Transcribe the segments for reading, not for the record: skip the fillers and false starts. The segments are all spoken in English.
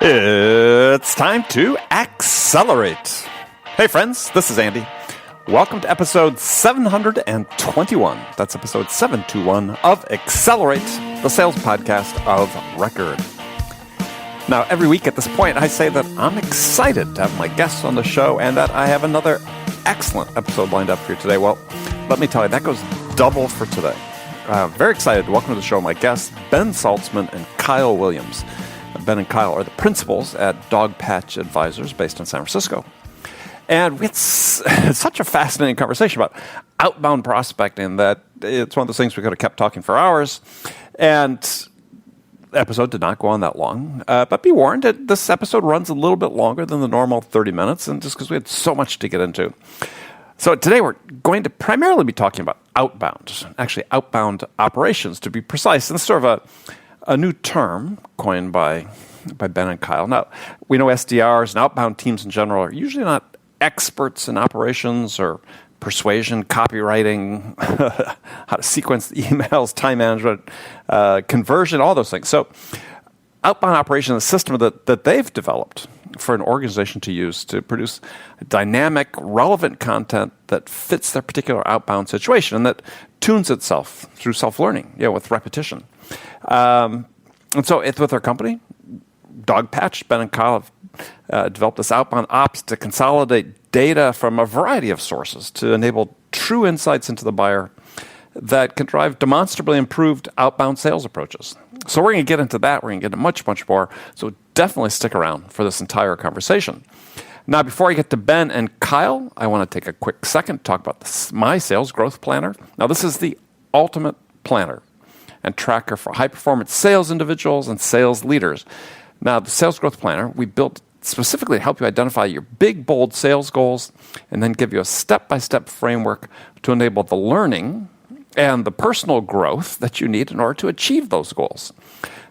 It's time to accelerate. Hey friends, this is Andy. Welcome to episode 721. That's episode 721 of Accelerate, the sales podcast of record. Now, every week at this point, I say that I'm excited to have my guests on the show and that I have another excellent episode lined up for you today. Well, let me tell you, that goes double for today. Very excited to welcome to the show my guests, Ben Salzman and Kyle Williams. Ben and Kyle are the principals at Dogpatch Advisors based in San Francisco. And it's such a fascinating conversation about outbound prospecting that it's one of those things we could have kept talking for hours. And the episode did not go on that long. But be warned, this episode runs a little bit longer than the normal 30 minutes, and just because we had so much to get into. So today we're going to primarily be talking about outbound, actually outbound operations to be precise. And it's sort of a new term coined by Ben and Kyle. Now, we know SDRs and outbound teams in general are usually not experts in operations or persuasion, copywriting, how to sequence the emails, time management, conversion, all those things. So outbound operation is a system that they've developed for an organization to use to produce dynamic, relevant content that fits their particular outbound situation and that tunes itself through self-learning, with repetition. And so with our company, Dogpatch, Ben and Kyle have developed this outbound ops to consolidate data from a variety of sources to enable true insights into the buyer that can drive demonstrably improved outbound sales approaches. So we're going to get into that. We're going to get into much, much more. So definitely stick around for this entire conversation. Now, before I get to Ben and Kyle, I want to take a quick second to talk about my sales growth planner. Now, this is the ultimate planner and tracker for high-performance sales individuals and sales leaders. Now, the Sales Growth Planner, we built specifically to help you identify your big, bold sales goals and then give you a step-by-step framework to enable the learning and the personal growth that you need in order to achieve those goals.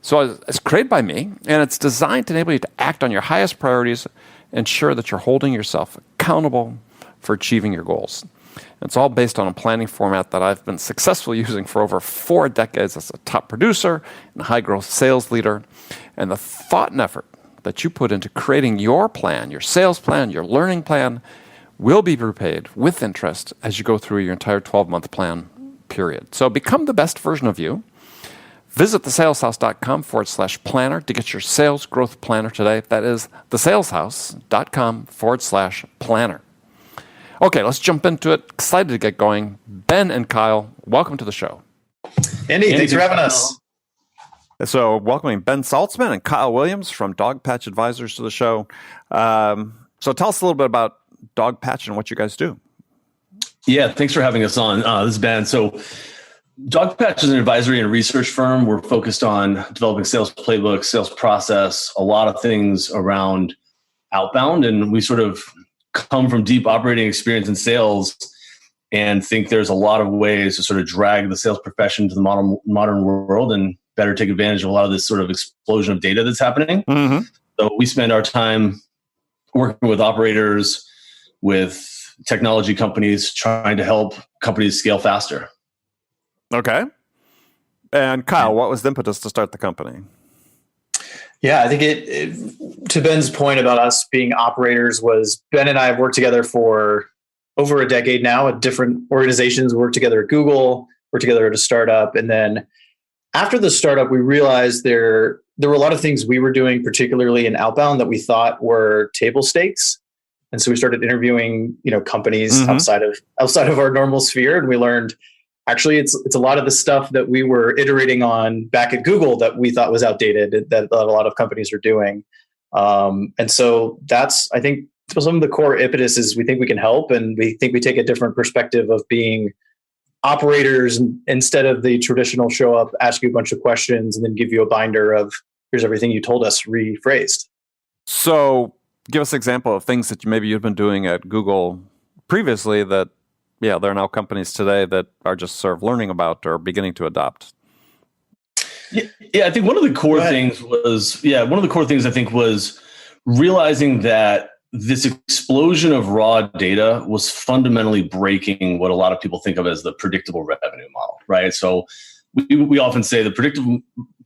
So it's created by me, and it's designed to enable you to act on your highest priorities, ensure that you're holding yourself accountable for achieving your goals. It's all based on a planning format that I've been successfully using for over 4 decades as a top producer and high-growth sales leader. And the thought and effort that you put into creating your plan, your sales plan, your learning plan, will be repaid with interest as you go through your entire 12-month plan period. So become the best version of you. Visit thesaleshouse.com/planner to get your sales growth planner today. That is thesaleshouse.com/planner. Okay, let's jump into it. Excited to get going. Ben and Kyle, welcome to the show. Andy, thanks for having us. So welcoming Ben Salzman and Kyle Williams from Dogpatch Advisors to the show. So tell us a little bit about Dogpatch and what you guys do. Yeah, thanks for having us on. This is Ben. So Dogpatch is an advisory and research firm. We're focused on developing sales playbooks, sales process, a lot of things around outbound. And we sort of come from deep operating experience in sales and think there's a lot of ways to sort of drag the sales profession to the modern world and better take advantage of a lot of this sort of explosion of data that's happening. Mm-hmm. So we spend our time working with operators, with technology companies, trying to help companies scale faster. Okay. And Kyle, what was the impetus to start the company? Yeah, I think it to Ben's point about us being operators was Ben and I have worked together for over a decade now at different organizations. We worked together at Google, worked together at a startup. And then after the startup, we realized there were a lot of things we were doing, particularly in outbound, that we thought were table stakes. And so we started interviewing, companies outside of our normal sphere. And we learned actually, it's a lot of the stuff that we were iterating on back at Google that we thought was outdated, that a lot of companies are doing. And so that's, I think, some of the core impetus is we think we can help, and we think we take a different perspective of being operators instead of the traditional show up, ask you a bunch of questions, and then give you a binder of here's everything you told us rephrased. So give us an example of things that maybe you've been doing at Google previously that there are now companies today that are just sort of learning about or beginning to adopt. Yeah, I think one of the core things was realizing that this explosion of raw data was fundamentally breaking what a lot of people think of as the predictable revenue model, right? So we often say the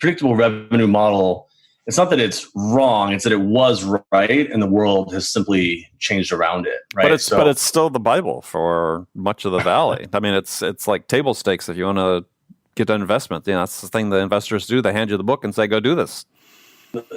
predictable revenue model, it's not that it's wrong, it's that it was right, and the world has simply changed around it, right? But it's still the Bible for much of the Valley. I mean, it's like table stakes if you want to get an investment. That's the thing the investors do. They hand you the book and say, go do this.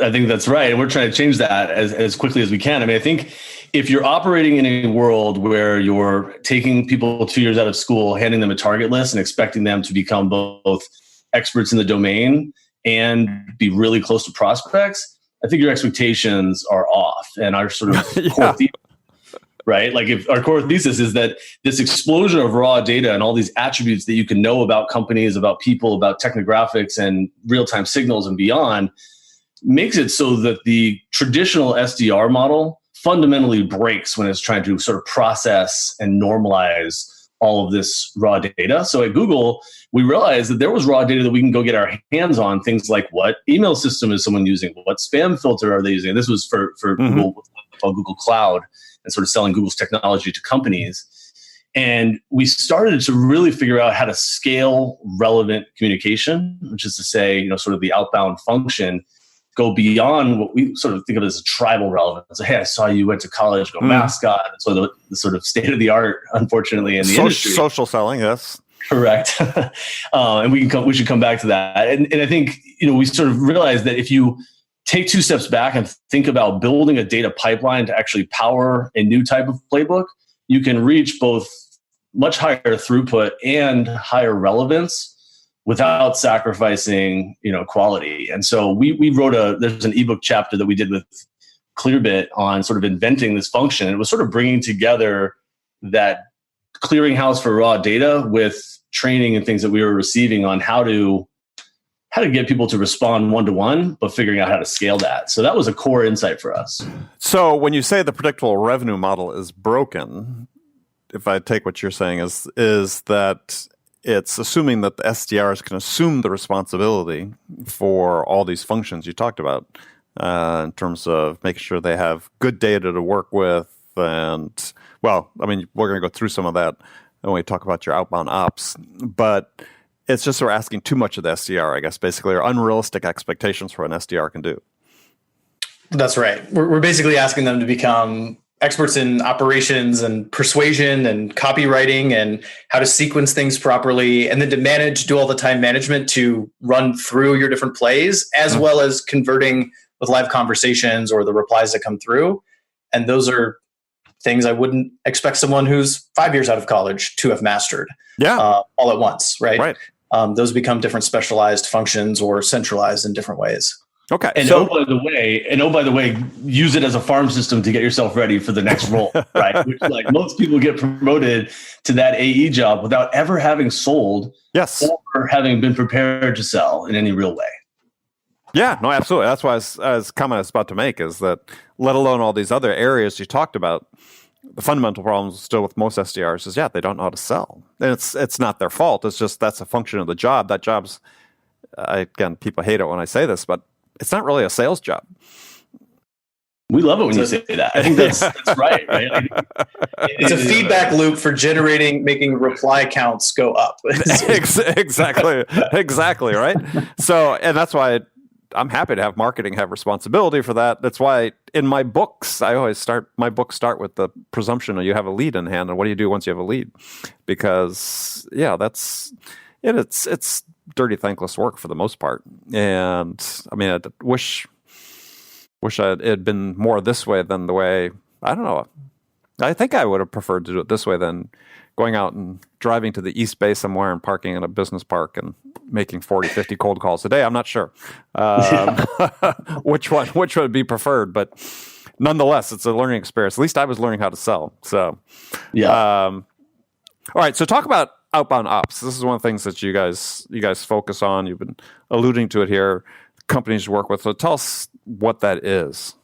I think that's right. And we're trying to change that as quickly as we can. I mean, I think if you're operating in a world where you're taking people 2 years out of school, handing them a target list and expecting them to become both experts in the domain and be really close to prospects, I think your expectations are off. And our sort of core thesis, right? Like if our core thesis is that this explosion of raw data and all these attributes that you can know about companies, about people, about technographics and real-time signals and beyond makes it so that the traditional SDR model fundamentally breaks when it's trying to sort of process and normalize all of this raw data. So at Google, we realized that there was raw data that we can go get our hands on, things like what email system is someone using, what spam filter are they using. And this was for Google, called Google Cloud, and sort of selling Google's technology to companies. And we started to really figure out how to scale relevant communication, which is to say, sort of the outbound function, go beyond what we sort of think of as a tribal relevance. So, hey, I saw you went to college, go mascot. So the sort of state of the art, unfortunately, in the industry. Social selling, yes. Correct. And we should come back to that. And I think, we sort of realized that if you take 2 steps back and think about building a data pipeline to actually power a new type of playbook, you can reach both much higher throughput and higher relevance without sacrificing, quality. And so we wrote there's an ebook chapter that we did with Clearbit on sort of inventing this function. It was sort of bringing together that clearinghouse for raw data with training and things that we were receiving on how to get people to respond one-to-one, but figuring out how to scale that. So that was a core insight for us. So when you say the predictable revenue model is broken, if I take what you're saying is that it's assuming that the SDRs can assume the responsibility for all these functions you talked about in terms of making sure they have good data to work with. And, well, I mean, we're going to go through some of that when we talk about your outbound ops. But it's just we're asking too much of the SDR, I guess, basically, or unrealistic expectations for what an SDR can do. That's right. We're basically asking them to become experts in operations and persuasion and copywriting and how to sequence things properly, and then to do all the time management to run through your different plays, as well as converting with live conversations or the replies that come through. And those are things I wouldn't expect someone who's 5 years out of college to have mastered all at once, right? Those become different specialized functions or centralized in different ways. Okay. And oh, by the way, use it as a farm system to get yourself ready for the next role, right? Which, like, most people get promoted to that AE job without ever having sold or having been prepared to sell in any real way. Yeah, no, absolutely. That's why I was comment I was about to make is that, let alone all these other areas you talked about, the fundamental problem still with most SDRs is, they don't know how to sell. And it's not their fault. It's just that's a function of the job. That job's, again, people hate it when I say this, but it's not really a sales job. We love it when you say that. I think that's right? It's a feedback loop for making reply counts go up. Exactly, right? So, and that's why I'm happy to have marketing have responsibility for that. That's why in my books, I always start with the presumption that you have a lead in hand, and what do you do once you have a lead? Because it's dirty, thankless work for the most part. And I mean, I wish it had been more this way than the way, I don't know. I think I would have preferred to do it this way than going out and driving to the East Bay somewhere and parking in a business park and making 40, 50 cold calls a day. I'm not sure which would be preferred, but nonetheless, it's a learning experience. At least I was learning how to sell. So, all right. So talk about outbound ops. This is one of the things that you guys focus on. You've been alluding to it here. Companies you work with. So tell us what that is.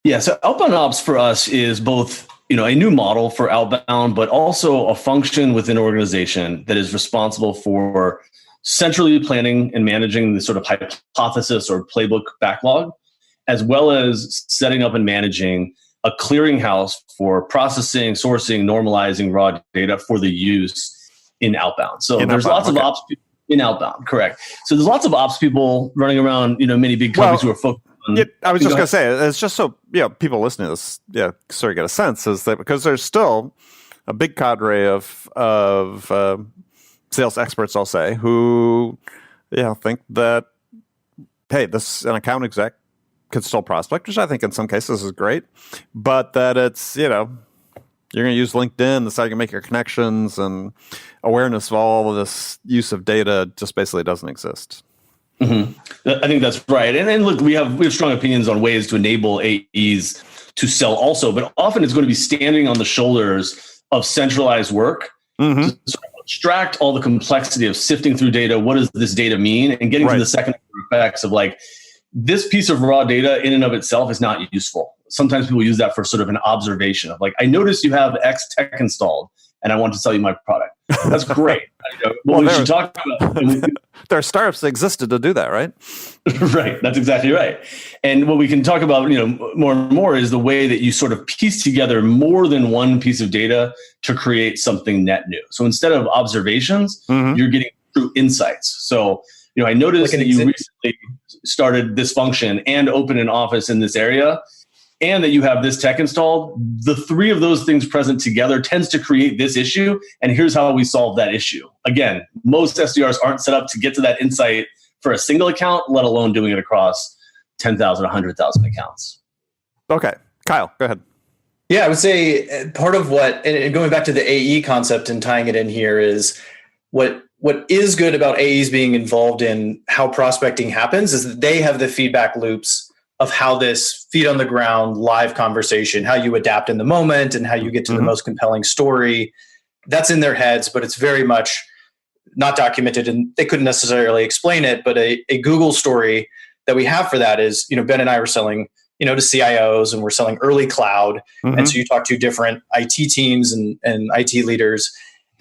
Yeah. So outbound ops for us is both, a new model for outbound, but also a function within an organization that is responsible for centrally planning and managing the sort of hypothesis or playbook backlog, as well as setting up and managing a clearinghouse for processing, sourcing, normalizing raw data for the use in outbound. So there's lots of ops. In outbound, correct. So there's lots of ops people running around, many big companies who are focused on. Yeah, I was just going to say, it's just so people listening to this, sort of get a sense is that because there's still a big cadre of sales experts, I'll say, who think that, hey, this an account exec could still prospect, which I think in some cases is great, but that it's you're going to use LinkedIn. That's how you can make your connections, and awareness of all of this use of data just basically doesn't exist. Mm-hmm. I think that's right. And look, we have strong opinions on ways to enable AEs to sell also, but often it's going to be standing on the shoulders of centralized work to sort of extract all the complexity of sifting through data. What does this data mean? And getting to the secondary effects of like, this piece of raw data in and of itself is not useful. Sometimes people use that for sort of an observation of like, I noticed you have X tech installed and I want to sell you my product. That's great. We should talk about. There are startups that existed to do that, right? Right. That's exactly right. And what we can talk about, more and more is the way that you sort of piece together more than one piece of data to create something net new. So instead of observations, you're getting true insights. So, I noticed that you recently started this function and opened an office in this area, and that you have this tech installed. The three of those things present together tends to create this issue. And here's how we solve that issue. Again, most SDRs aren't set up to get to that insight for a single account, let alone doing it across 10,000, 100,000 accounts. Okay. Kyle, go ahead. Yeah, I would say part of what, and going back to the AE concept and tying it in here, is what is good about AEs being involved in how prospecting happens is that they have the feedback loops of how this feet on the ground live conversation, how you adapt in the moment and how you get to the most compelling story. That's in their heads, but it's very much not documented and they couldn't necessarily explain it. But a Google story that we have for that is, Ben and I were selling, to CIOs, and we're selling early cloud. And so you talk to different IT teams and IT leaders.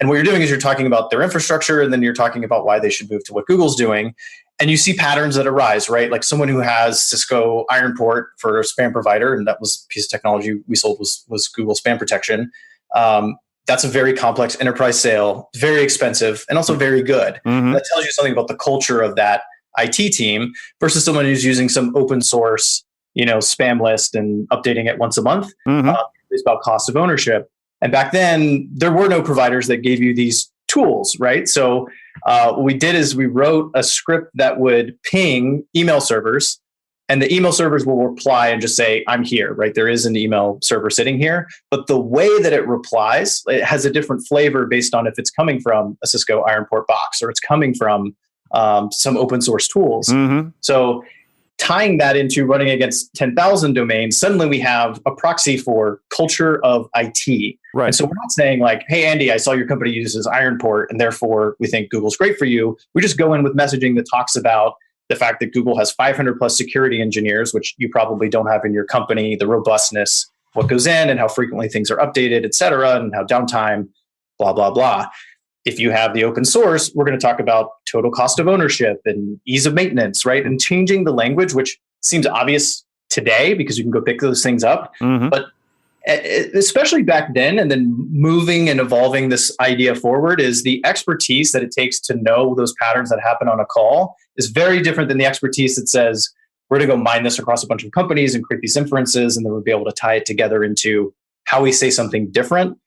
And what you're doing is you're talking about their infrastructure, and then you're talking about why they should move to what Google's doing. And you see patterns that arise, right? Like someone who has Cisco Ironport for a spam provider, and that was a piece of technology we sold was Google Spam Protection. That's a very complex enterprise sale, very expensive, and also very good. That tells you something about the culture of that IT team versus someone who's using some open source, spam list and updating it once a month. It's about cost of ownership. And back then, there were no providers that gave you these tools, right? So what we did is we wrote a script that would ping email servers, and the email servers will reply and just say, I'm here, right? There is an email server sitting here. But the way that it replies, it has a different flavor based on if it's coming from a Cisco Ironport box or it's coming from some open source tools. So tying that into running against 10,000 domains, suddenly we have a proxy for culture of IT. Right. And so we're not saying like, hey, Andy, I saw your company uses Ironport and therefore we think Google's great for you. We just go in with messaging that talks about the fact that Google has 500 plus security engineers, which you probably don't have in your company, the robustness, what goes in and how frequently things are updated, et cetera, and how downtime, blah, blah, blah. If you have the open source, we're going to talk about total cost of ownership and ease of maintenance, right? And changing the language, which seems obvious today because you can go pick those things up. But especially back then, and then moving and evolving this idea forward, is the expertise that it takes to know those patterns that happen on a call is very different than the expertise that says, we're going to go mine this across a bunch of companies and create these inferences, and then we'll be able to tie it together into how we say something different.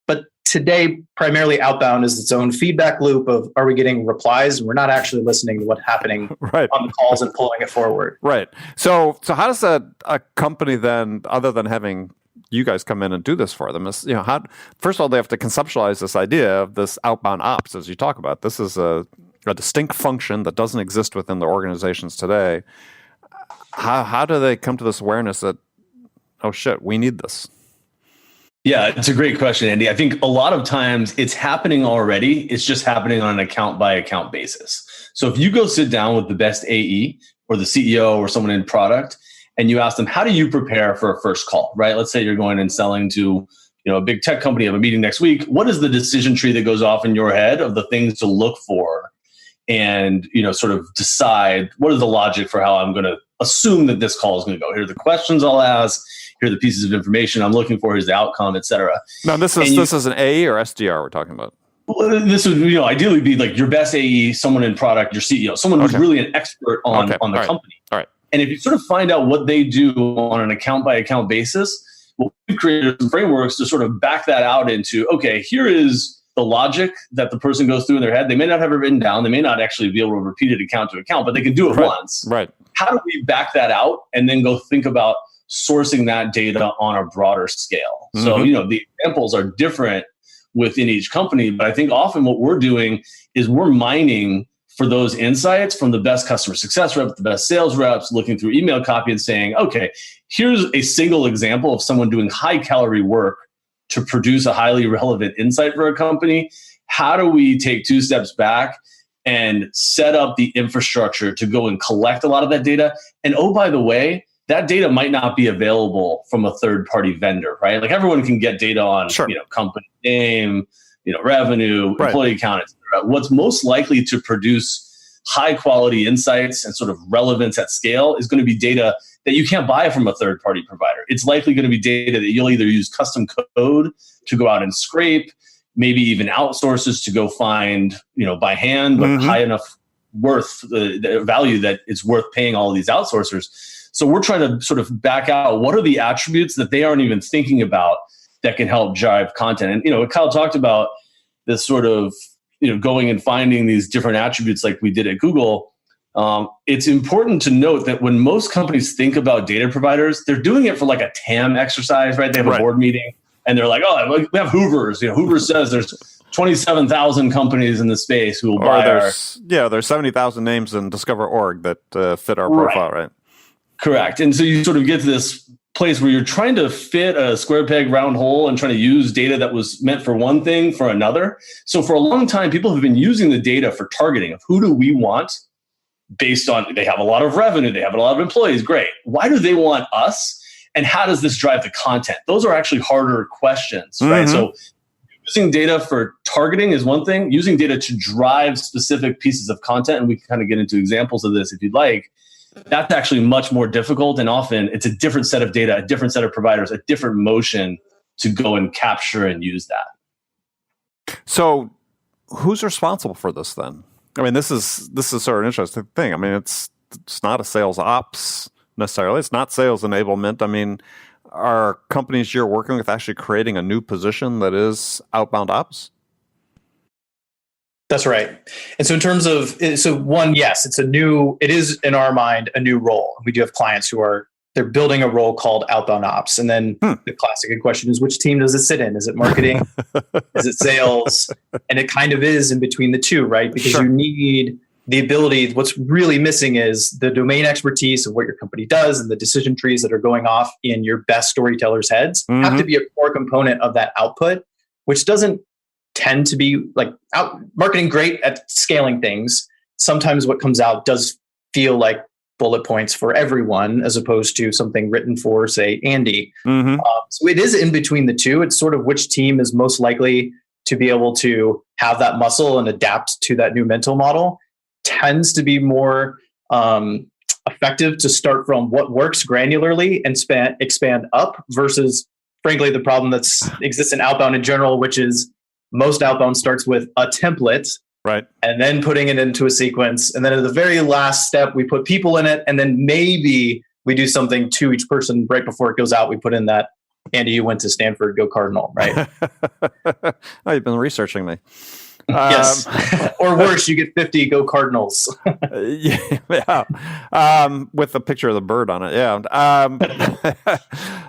But today, primarily outbound is its own feedback loop of, are we getting replies? And we're not actually listening to what's happening on the calls and pulling it forward. Right. So how does a company then, other than having you guys come in and do this for them, is, first of all, they have to conceptualize this idea of this outbound ops, as you talk about. This is a distinct function that doesn't exist within the organizations today. How do they come to this awareness that, oh shit, we need this? Yeah, it's a great question, Andy. I think a lot of times it's happening already. It's just happening on an account by account basis. So if you go sit down with the best AE or the CEO or someone in product, and you ask them, how do you prepare for a first call, right? Let's say you're going and selling to a big tech company, have a meeting next week. What is the decision tree that goes off in your head of the things to look for and, sort of decide what is the logic for how I'm going to assume that this call is going to go? Here are the questions I'll ask. Here are the pieces of information I'm looking for. Here's the outcome, et cetera. Now, this is an AE or SDR we're talking about? Well, this would, ideally be like your best AE, someone in product, your CEO, someone who's really an expert on the company. All right. And if you sort of find out what they do on an account by account basis, well, we've created some frameworks to sort of back that out into, okay, here is the logic that the person goes through in their head. They may not have it written down. They may not actually be able to repeat it account to account, but they can do it once. Right. How do we back that out and then go think about sourcing that data on a broader scale? So, the examples are different within each company, but I think often what we're doing is we're mining for those insights from the best customer success reps, the best sales reps, looking through email copy and saying, okay, here's a single example of someone doing high calorie work to produce a highly relevant insight for a company. How do we take two steps back and set up the infrastructure to go and collect a lot of that data? And oh, by the way, that data might not be available from a third-party vendor, right? Like everyone can get data on, company name, revenue, employee count, et cetera. What's most likely to produce high-quality insights and sort of relevance at scale is going to be data that you can't buy from a third-party provider. It's likely going to be data that you'll either use custom code to go out and scrape, maybe even outsources to go find, by hand, but high enough worth, the value that it's worth paying all of these outsourcers. So we're trying to sort of back out what are the attributes that they aren't even thinking about that can help drive content. And, Kyle talked about this sort of, going and finding these different attributes like we did at Google. It's important to note that when most companies think about data providers, they're doing it for like a TAM exercise, right? They have a board meeting and they're like, oh, we have Hoover's. Hoover says there's 27,000 companies in the space who will buy there's 70,000 names in Discover.org that fit our profile, right? Correct. And so you sort of get to this place where you're trying to fit a square peg round hole and trying to use data that was meant for one thing for another. So for a long time, people have been using the data for targeting of who do we want based on, they have a lot of revenue, they have a lot of employees. Great. Why do they want us? And how does this drive the content? Those are actually harder questions, right? So using data for targeting is one thing. Using data to drive specific pieces of content, and we can kind of get into examples of this if you'd like, that's actually much more difficult. And often it's a different set of data, a different set of providers, a different motion to go and capture and use that. So who's responsible for this then? I mean, this is sort of an interesting thing. I mean, it's not a sales ops necessarily. It's not sales enablement. I mean, are companies you're working with actually creating a new position that is outbound ops? That's right. And so in terms of, yes, it is in our mind a new role. We do have clients they're building a role called outbound ops. And then the classic question is, which team does it sit in? Is it marketing? Is it sales? And it kind of is in between the two, right? Because you need the ability, what's really missing is the domain expertise of what your company does and the decision trees that are going off in your best storytellers' heads have to be a core component of that output, which doesn't tend to be like marketing great at scaling things. Sometimes what comes out does feel like bullet points for everyone as opposed to something written for, say, Andy. So it is in between the two. It's sort of which team is most likely to be able to have that muscle and adapt to that new mental model. Tends to be more effective to start from what works granularly and expand up versus, frankly, the problem that exists in outbound in general, which is most outbound starts with a template, right, and then putting it into a sequence. And then at the very last step, we put people in it. And then maybe we do something to each person right before it goes out. We put in that, Andy, you went to Stanford, go Cardinal, right? Oh, you've been researching me. Yes. Or worse, you get 50, go Cardinals. Yeah. With a picture of the bird on it. Yeah.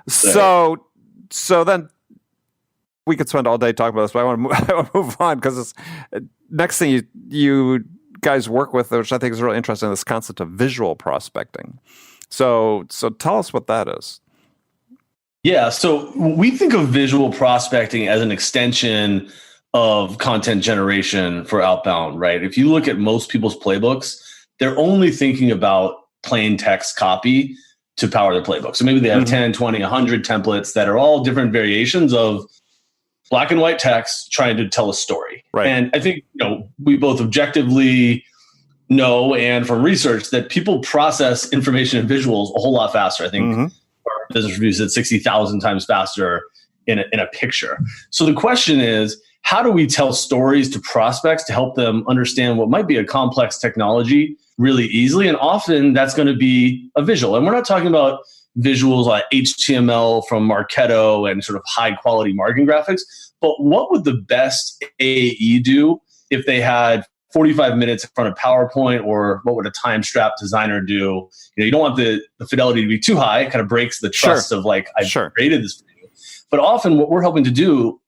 So then we could spend all day talking about this, but I want to move on because next thing you guys work with, which I think is really interesting, this concept of visual prospecting. So tell us what that is. Yeah. So we think of visual prospecting as an extension of content generation for outbound, right? If you look at most people's playbooks, they're only thinking about plain text copy to power their playbook. So maybe they have 10, 20, 100 templates that are all different variations of black and white text trying to tell a story. Right. And I think, we both objectively know and from research that people process information and visuals a whole lot faster. I think our business reviews at 60,000 times faster in a picture. So the question is, how do we tell stories to prospects to help them understand what might be a complex technology really easily? And often that's going to be a visual. And we're not talking about visuals like HTML from Marketo and sort of high quality marketing graphics, but what would the best AE do if they had 45 minutes in front of PowerPoint, or what would a time strap designer do? You don't want the fidelity to be too high. It kind of breaks the trust of like, I've created this for you. But often what we're helping to do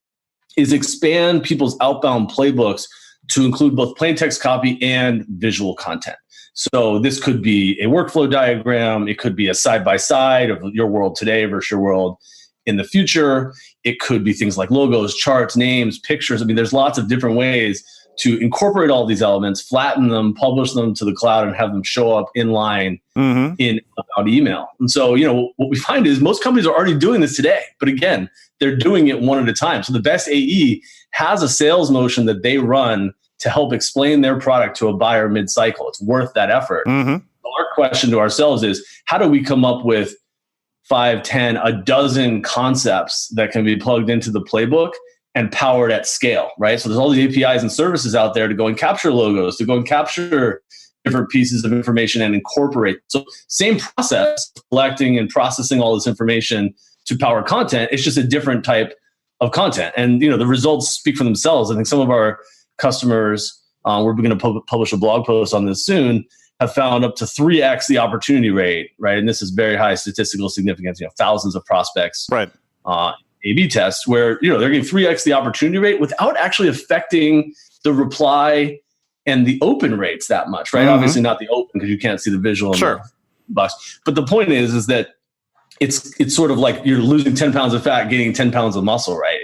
is expand people's outbound playbooks to include both plain text copy and visual content. So this could be a workflow diagram. It could be a side-by-side of your world today versus your world in the future. It could be things like logos, charts, names, pictures. I mean, there's lots of different ways to incorporate all these elements, flatten them, publish them to the cloud, and have them show up in line in outbound email. And so, what we find is most companies are already doing this today. But again, they're doing it one at a time. So the best AE has a sales motion that they run to help explain their product to a buyer mid-cycle. It's worth that effort. Our question to ourselves is, how do we come up with 5, 10, a dozen concepts that can be plugged into the playbook and powered at scale, right? So there's all these APIs and services out there to go and capture logos, to go and capture different pieces of information and incorporate. So same process, collecting and processing all this information to power content. It's just a different type of content. And the results speak for themselves. I think some of our customers, we're going to publish a blog post on this soon, have found up to 3x the opportunity rate, right? And this is very high statistical significance, thousands of prospects, right? A/B tests where, they're getting 3x the opportunity rate without actually affecting the reply and the open rates that much, right? Obviously not the open because you can't see the visual in the box. But the point is that it's sort of like you're losing 10 pounds of fat, gaining 10 pounds of muscle, right?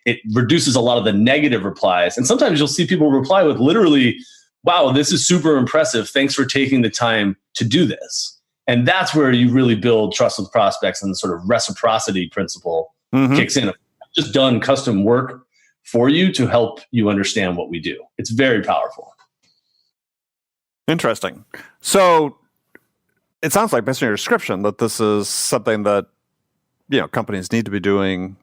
It reduces a lot of the negative replies. And sometimes you'll see people reply with literally, wow, this is super impressive. Thanks for taking the time to do this. And that's where you really build trust with prospects, and the sort of reciprocity principle kicks in. I've just done custom work for you to help you understand what we do. It's very powerful. Interesting. So it sounds like, based on your description, that this is something that companies need to be doing,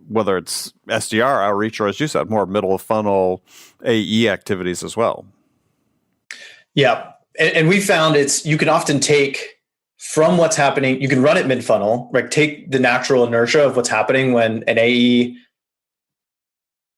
whether it's SDR outreach or, as you said, more middle of funnel AE activities as well. Yeah. And we found you can often take from what's happening, you can run it mid-funnel, right? Take the natural inertia of what's happening when an AE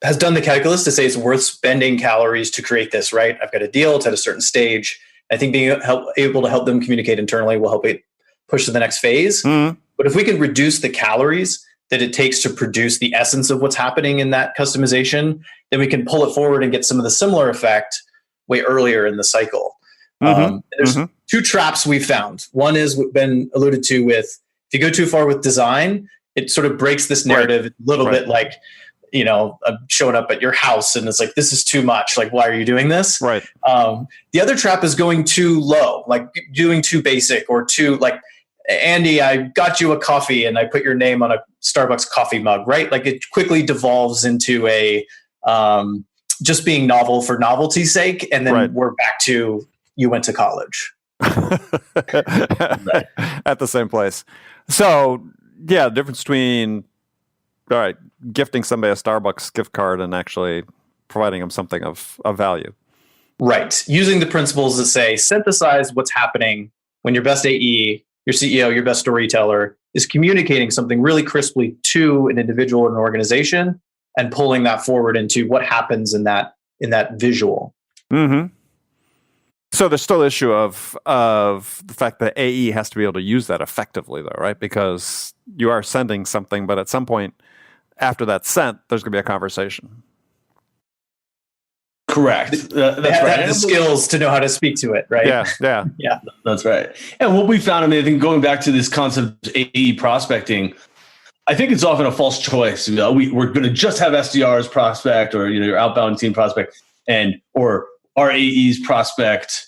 has done the calculus to say it's worth spending calories to create this, right? I've got a deal, it's at a certain stage. I think being able to help them communicate internally will help it push to the next phase. But if we can reduce the calories that it takes to produce the essence of what's happening in that customization, then we can pull it forward and get some of the similar effect way earlier in the cycle. There's two traps we've found. One is been alluded to with, if you go too far with design, it sort of breaks this narrative a little bit, like, I'm showing up at your house and it's like, this is too much. Like, why are you doing this? Right. The other trap is going too low, like doing too basic or too like, Andy, I got you a coffee and I put your name on a Starbucks coffee mug, right? Like it quickly devolves into a just being novel for novelty's sake. And then we're back to, you went to college. At the same place. So, yeah, the difference between, gifting somebody a Starbucks gift card and actually providing them something of value. Right. Using the principles that say, synthesize what's happening when your best AE, your CEO, your best storyteller is communicating something really crisply to an individual or an organization, and pulling that forward into what happens in that visual. So there's still the issue of the fact that AE has to be able to use that effectively, though, right? Because you are sending something, but at some point after that's sent, there's going to be a conversation. Correct. They have to have the skills to know how to speak to it, right? Yeah. That's right. And what we found, I think going back to this concept of AE prospecting, I think it's often a false choice. We're going to just have SDRs prospect, or your outbound team prospect, or our AEs prospect,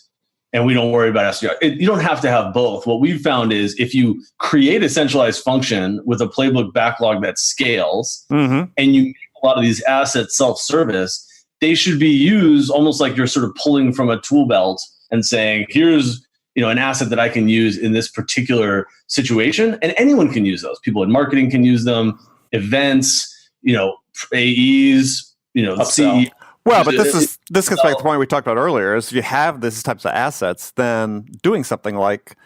and we don't worry about SDR. You don't have to have both. What we've found is if you create a centralized function with a playbook backlog that scales, and you make a lot of these assets self-service, they should be used almost like you're sort of pulling from a tool belt and saying, here's an asset that I can use in this particular situation. And anyone can use those. People in marketing can use them, events, AEs, Upsell. Well, but this gets back to the point we talked about earlier. Is if you have these types of assets, then doing something like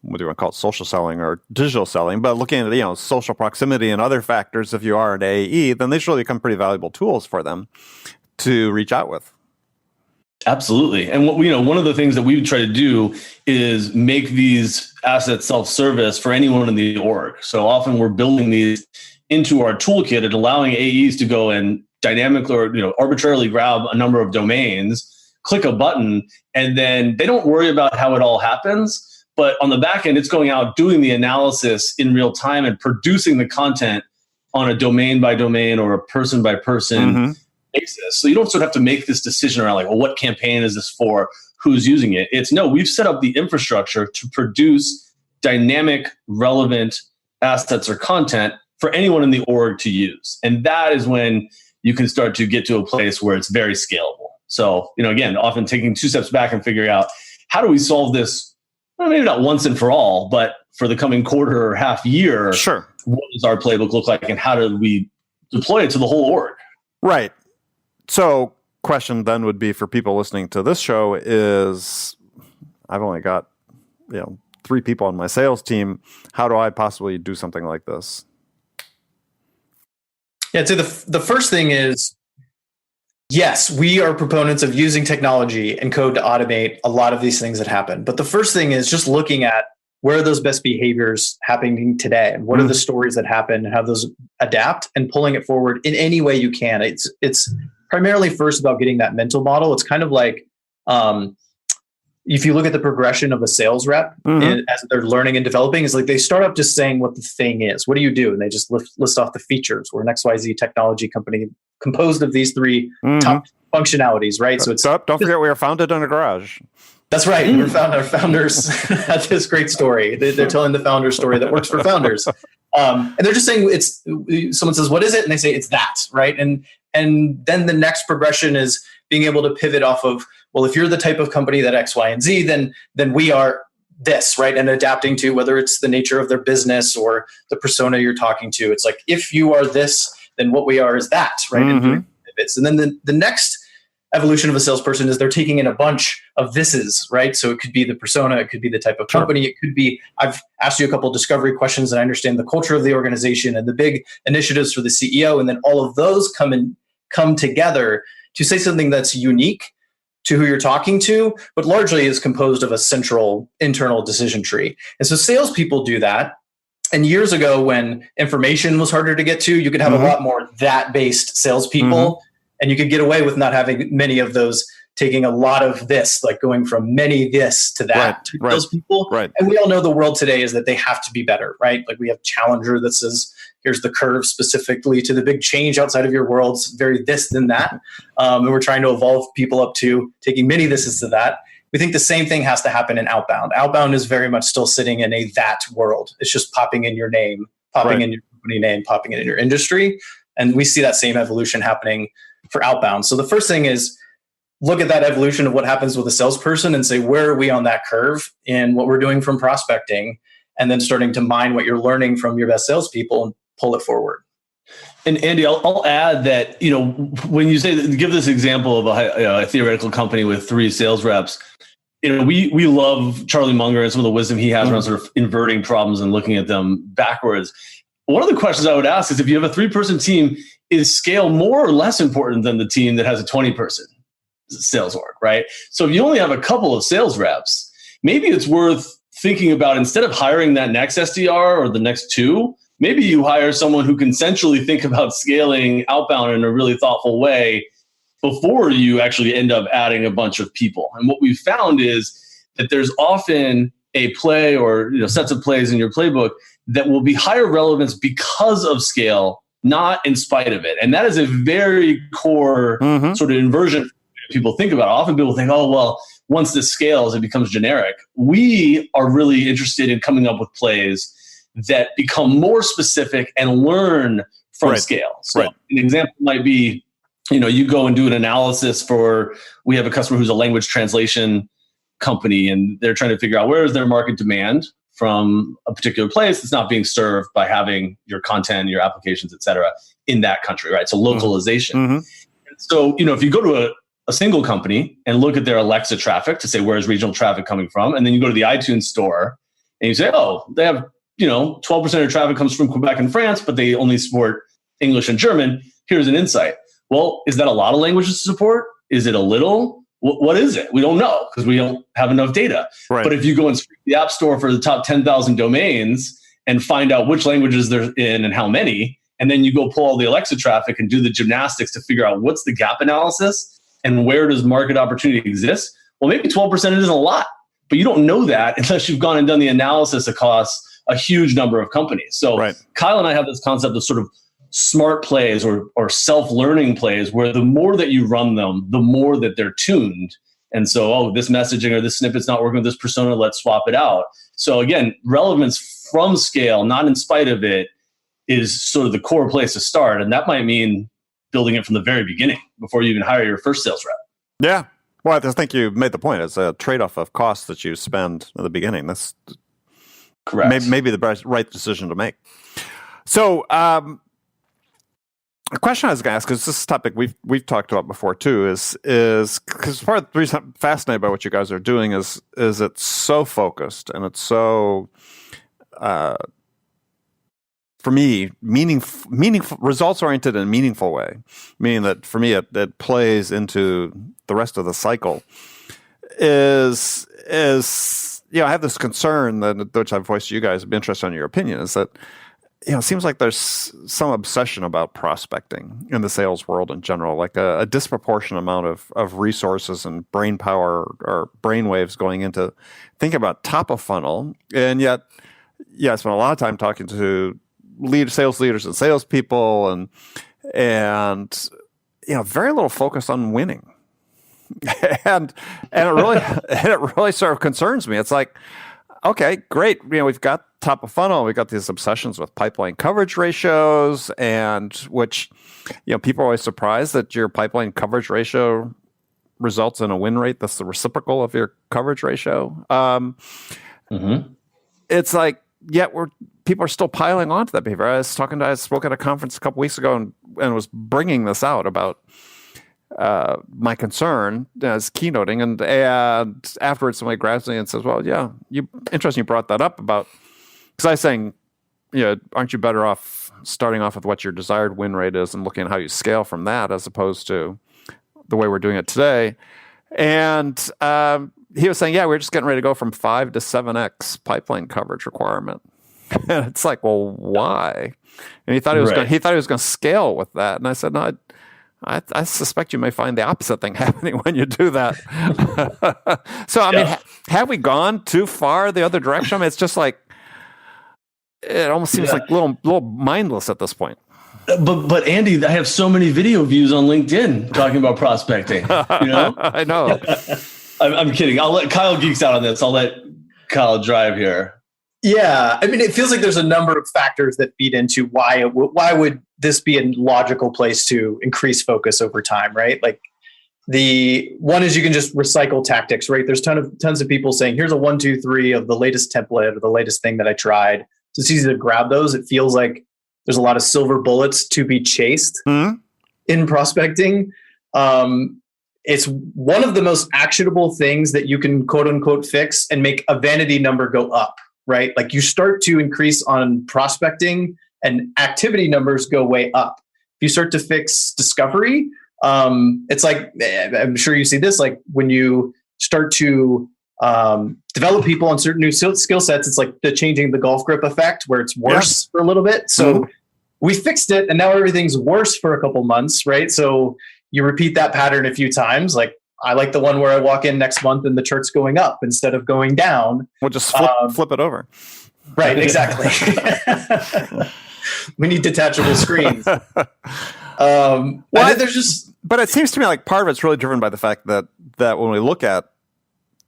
what do you want to call it, social selling or digital selling, but looking at social proximity and other factors, if you are an AE, then they should really become pretty valuable tools for them to reach out with. Absolutely. And one of the things that we try to do is make these assets self-service for anyone in the org. So often we're building these into our toolkit and allowing AEs to go and dynamically or arbitrarily grab a number of domains, click a button, and then they don't worry about how it all happens. But on the back end, it's going out, doing the analysis in real time and producing the content on a domain by domain or a person by person basis. So you don't sort of have to make this decision around like, well, what campaign is this for? Who's using it? We've set up the infrastructure to produce dynamic, relevant assets or content for anyone in the org to use. And that is when you can start to get to a place where it's very scalable. So, again, often taking two steps back and figuring out how do we solve this, well, maybe not once and for all, but for the coming quarter or half year. Sure. What does our playbook look like and how do we deploy it to the whole org? Right. So question then would be for people listening to this show is I've only got 3 people on my sales team. How do I possibly do something like this? Yeah, so the first thing is, yes, we are proponents of using technology and code to automate a lot of these things that happen. But the first thing is just looking at where are those best behaviors happening today and what are the stories that happen and how those adapt and pulling it forward in any way you can. It's primarily first about getting that mental model. It's kind of like if you look at the progression of a sales rep as they're learning and developing, is like they start up just saying what the thing is. What do you do? And they just list off the features. We're an XYZ technology company composed of these 3 top functionalities, right? So don't forget we were founded in a garage. That's right. Our founders had this great story. They're telling the founder story that works for founders. And they're just saying someone says, what is it? And they say, it's that, right? And then the next progression is being able to pivot off of, well, if you're the type of company that X, Y, and Z, then we are this, right? And adapting to whether it's the nature of their business or the persona you're talking to. It's like, if you are this, then what we are is that, right? And doing pivots. And then the next evolution of a salesperson is they're taking in a bunch of thises, right? So it could be the persona, it could be the type of company, it could be, I've asked you a couple of discovery questions and I understand the culture of the organization and the big initiatives for the CEO. And then all of those come together to say something that's unique to who you're talking to, but largely is composed of a central internal decision tree. And so salespeople do that. And years ago, when information was harder to get to, you could have a lot more that-based salespeople, and you could get away with not having many of those taking a lot of this, like going from many this to that to those people. Right. And we all know the world today is that they have to be better, right? Like we have Challenger that says, here's the curve specifically to the big change outside of your world. It's very this than that. And we're trying to evolve people up to taking many thises to that. We think the same thing has to happen in Outbound. Outbound is very much still sitting in a that world. It's just popping in your name, popping in your company name, popping it in your industry. And we see that same evolution happening for Outbound. So the first thing is look at that evolution of what happens with a salesperson and say, where are we on that curve in what we're doing from prospecting? And then starting to mine what you're learning from your best salespeople and pull it forward. And Andy, I'll add that, when you say, give this example of a theoretical company with 3 sales reps, we love Charlie Munger and some of the wisdom he has around sort of inverting problems and looking at them backwards. One of the questions I would ask is, if you have a 3-person team, is scale more or less important than the team that has a 20-person sales org, right? So if you only have a couple of sales reps, maybe it's worth thinking about, instead of hiring that next SDR or the next 2, maybe you hire someone who can centrally think about scaling Outbound in a really thoughtful way before you actually end up adding a bunch of people. And what we've found is that there's often a play or sets of plays in your playbook that will be higher relevance because of scale, not in spite of it. And that is a very core sort of inversion people think about. Often people think, oh, well, once this scales, it becomes generic. We are really interested in coming up with plays that become more specific and learn from scale. So an example might be, you go and do an analysis we have a customer who's a language translation company, and they're trying to figure out where is their market demand from a particular place that's not being served by having your content, your applications, et cetera. in that country, right? So localization. Mm-hmm. So, if you go to a single company and look at their Alexa traffic to say, where's regional traffic coming from? And then you go to the iTunes store and you say, oh, they have, 12% of traffic comes from Quebec and France, but they only support English and German. Here's an insight. Well, is that a lot of languages to support? Is it a little? What is it? We don't know because we don't have enough data. Right. But if you go and scrape the App Store for the top 10,000 domains and find out which languages they're in and how many, and then you go pull all the Alexa traffic and do the gymnastics to figure out what's the gap analysis and where does market opportunity exist, well, maybe 12% isn't a lot, but you don't know that unless you've gone and done the analysis across a huge number of companies. So Kyle and I have this concept of sort of smart plays or self-learning plays where the more that you run them, the more that they're tuned. And so, this messaging or this snippet's not working with this persona, let's swap it out. So again, relevance from scale, not in spite of it, is sort of the core place to start. And that might mean building it from the very beginning before you even hire your first sales rep. Yeah. Well, I think you made the point. It's a trade-off of costs that you spend at the beginning. That's correct. Maybe the right decision to make. So, a question I was going to ask, because this topic we've talked about before too, is because part of the reason I'm fascinated by what you guys are doing is it's so focused and it's so, for me, meaningful, results oriented in a meaningful way. Meaning that for me, it plays into the rest of the cycle. Is I have this concern that which I've voiced to you guys. I'd be interested in your opinion. Is that it seems like there's some obsession about prospecting in the sales world in general, like a disproportionate amount of resources and brain power or brain waves going into thinking about top of funnel. And yet, I spent a lot of time talking to sales leaders and salespeople and very little focus on winning. and it really sort of concerns me. It's like, okay, great. We've got top of funnel. We've got these obsessions with pipeline coverage ratios, and which, people are always surprised that your pipeline coverage ratio results in a win rate that's the reciprocal of your coverage ratio. It's like, yet people are still piling onto that behavior. I spoke at a conference a couple weeks ago and was bringing this out about my concern as keynoting, and afterwards somebody grabs me and says, well, yeah, interesting you brought that up about, because I was saying, aren't you better off starting off with what your desired win rate is and looking at how you scale from that as opposed to the way we're doing it today. And he was saying, yeah, we're just getting ready to go from 5 to 7x pipeline coverage requirement. And it's like, well, why? And he thought he was going to scale with that. And I said, no, I suspect you may find the opposite thing happening when you do that. So, I mean, have we gone too far the other direction? I mean, it's just like, it almost seems like a little mindless at this point. But Andy, I have so many video views on LinkedIn talking about prospecting. I know. I'm kidding. I'll let Kyle geeks out on this. I'll let Kyle drive here. Yeah, I mean, it feels like there's a number of factors that feed into why would this be a logical place to increase focus over time, right? Like the one is you can just recycle tactics, right? There's tons of people saying, here's a 1, 2, 3 of the latest template or the latest thing that I tried. So it's easy to grab those. It feels like there's a lot of silver bullets to be chased in prospecting. It's one of the most actionable things that you can quote unquote fix and make a vanity number go up, right? Like you start to increase on prospecting and activity numbers go way up. If you start to fix discovery, it's like, I'm sure you see this, like when you start to develop people on certain new skill sets, it's like the changing the golf grip effect where it's worse for a little bit. So we fixed it and now everything's worse for a couple months, right? So you repeat that pattern a few times. Like I like the one where I walk in next month and the chart's going up instead of going down. We'll just flip it over. Right, exactly. We need detachable screens. But it seems to me like part of it's really driven by the fact that when we look at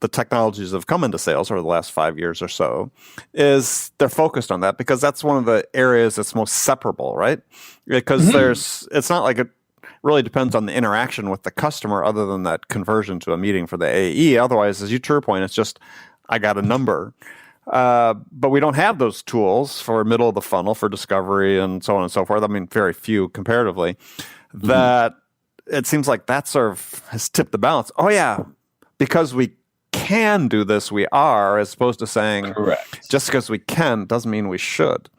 the technologies that have come into sales over the last 5 years or so, is they're focused on that because that's one of the areas that's most separable, right? Because it's not like it really depends on the interaction with the customer other than that conversion to a meeting for the AE. Otherwise, as you to your point, it's just, I got a number. But we don't have those tools for middle of the funnel for discovery and so on and so forth. I mean, very few comparatively. That it seems like that sort of has tipped the balance. Oh yeah, because we can do this, we are, as opposed to saying just because we can doesn't mean we should.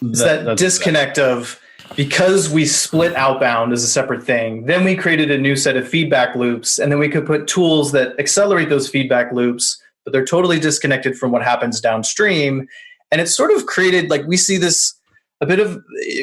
It's that disconnect of, because we split Outbound as a separate thing, then we created a new set of feedback loops, and then we could put tools that accelerate those feedback loops, but they're totally disconnected from what happens downstream. And it's sort of created, like, we see this a bit of